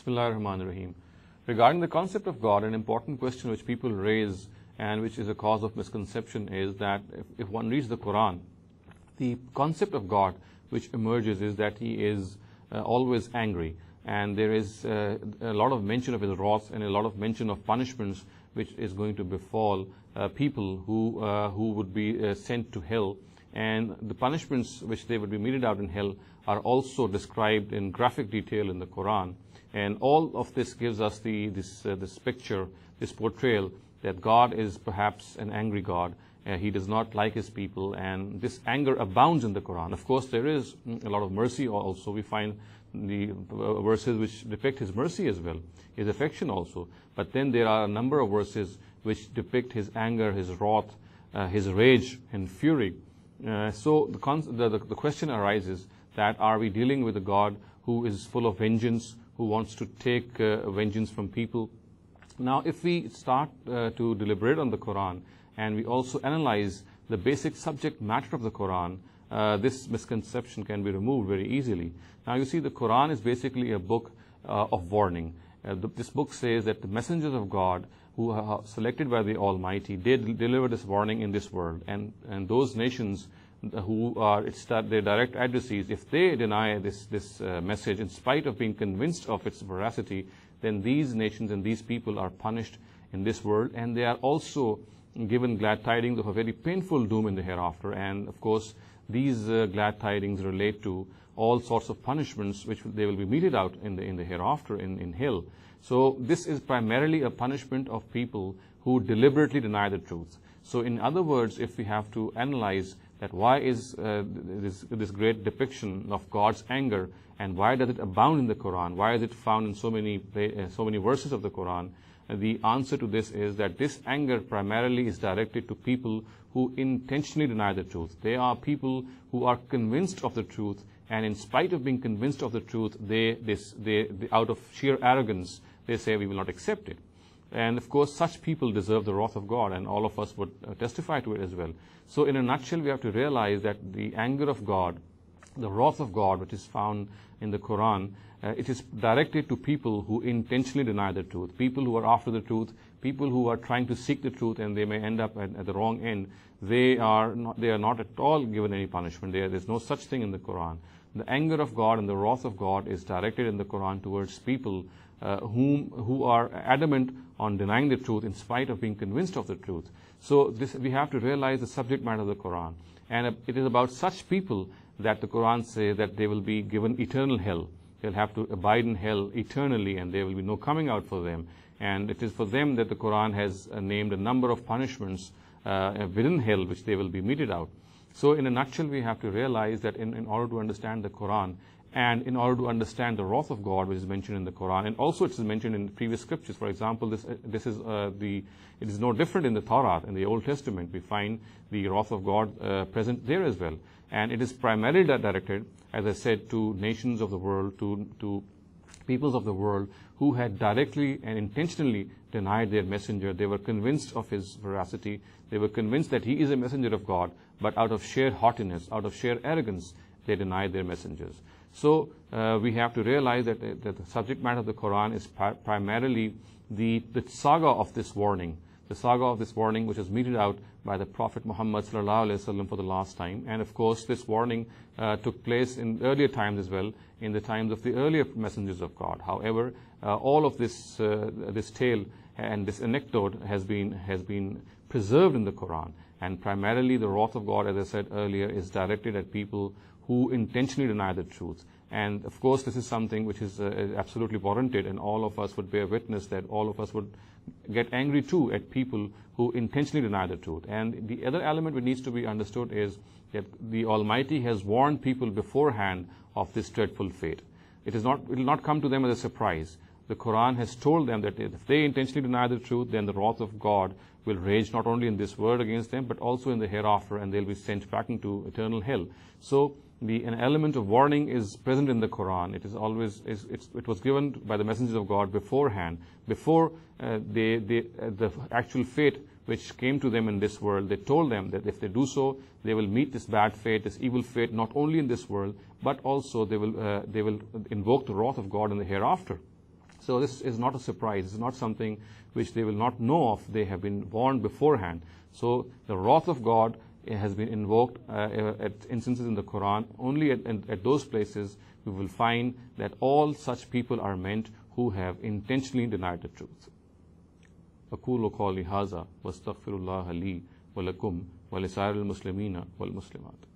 Bismillahir Rahmanir Rahim. Regarding the concept of God, an important question which people raise and which is a cause of misconception is that if one reads the Quran, the concept of God which emerges is that He is always angry, and there is a lot of mention of His wrath and a lot of mention of punishments which is going to befall people who would be sent to hell. And the punishments which they would be meted out in hell are also described in graphic detail in the Quran. And all of this gives us this picture, this portrayal that God is perhaps an angry God. He does not like His people, and this anger abounds in the Quran. Of course, there is a lot of mercy also. We find the verses which depict His mercy as well, His affection also. But then there are a number of verses which depict His anger, His wrath, His rage and fury. So the question arises that are we dealing with a God who is full of vengeance, who wants to take vengeance from people? Now, if we start to deliberate on the Quran and we also analyze the basic subject matter of the Quran, this misconception can be removed very easily. Now, you see, the Quran is basically a book of warning. This book says that the messengers of God who are selected by the Almighty did deliver this warning in this world, and those nations who are their direct adversaries, if they deny this message in spite of being convinced of its veracity, then these nations and these people are punished in this world, and they are also given glad tidings of a very painful doom in the hereafter. And of course, these glad tidings relate to all sorts of punishments which they will be meted out in the hereafter in hell. So this is primarily a punishment of people who deliberately deny the truth. So in other words, if we have to analyze that why is this great depiction of God's anger, and why does it abound in the Quran? Why is it found in so many verses of the Quran? The answer to this is that this anger primarily is directed to people who intentionally deny the truth. They are people who are convinced of the truth, and in spite of being convinced of the truth, they out of sheer arrogance, they say we will not accept it. And of course, such people deserve the wrath of God, and all of us would testify to it as well. So in a nutshell, we have to realize that the anger of God, the wrath of God, which is found in the Quran, it is directed to people who intentionally deny the truth, people who are after the truth, people who are trying to seek the truth, and they may end up at the wrong end. They are not at all given any punishment. There's no such thing in the Quran. The anger of God and the wrath of God is directed in the Quran towards people who are adamant on denying the truth in spite of being convinced of the truth. So we have to realize the subject matter of the Quran. And it is about such people that the Quran says that they will be given eternal hell. They'll have to abide in hell eternally, and there will be no coming out for them. And it is for them that the Quran has named a number of punishments within hell which they will be meted out. So in a nutshell, we have to realize that in order to understand the Quran, and in order to understand the wrath of God, which is mentioned in the Quran, and also it is mentioned in previous scriptures. For example, it is no different in the Torah. In the Old Testament, we find the wrath of God present there as well, and it is primarily directed, as I said, to nations of the world, to peoples of the world who had directly and intentionally denied their messenger. They were convinced of his veracity. They were convinced that he is a messenger of God, but out of sheer haughtiness, out of sheer arrogance, they denied their messengers. So we have to realize that the subject matter of the Quran is primarily the saga of this warning, the saga of this warning which is meted out by the Prophet Muhammad ﷺ for the last time. And of course, this warning took place in earlier times as well, in the times of the earlier messengers of God. However, all of this tale and this anecdote has been preserved in the Quran. And primarily the wrath of God, as I said earlier, is directed at people who intentionally deny the truth. And of course, this is something which is absolutely warranted, and all of us would bear witness that all of us would get angry too at people who intentionally deny the truth. And the other element which needs to be understood is that the Almighty has warned people beforehand of this dreadful fate. It will not come to them as a surprise. The Quran has told them that if they intentionally deny the truth, then the wrath of God will rage not only in this world against them, but also in the hereafter, and they'll be sent back into eternal hell. So an element of warning is present in the Quran. It was given by the messengers of God beforehand, before the actual fate which came to them in this world. They told them that if they do so, they will meet this bad fate, this evil fate, not only in this world, but also they will invoke the wrath of God in the hereafter. So this is not a surprise. It's not something which they will not know of. They have been warned beforehand. So the wrath of God has been invoked at instances in the Quran. Only at those places we will find that all such people are meant who have intentionally denied the truth. أقول قولي هذا واستغفر الله لي ولكم ولسائر المسلمين والمسلمات.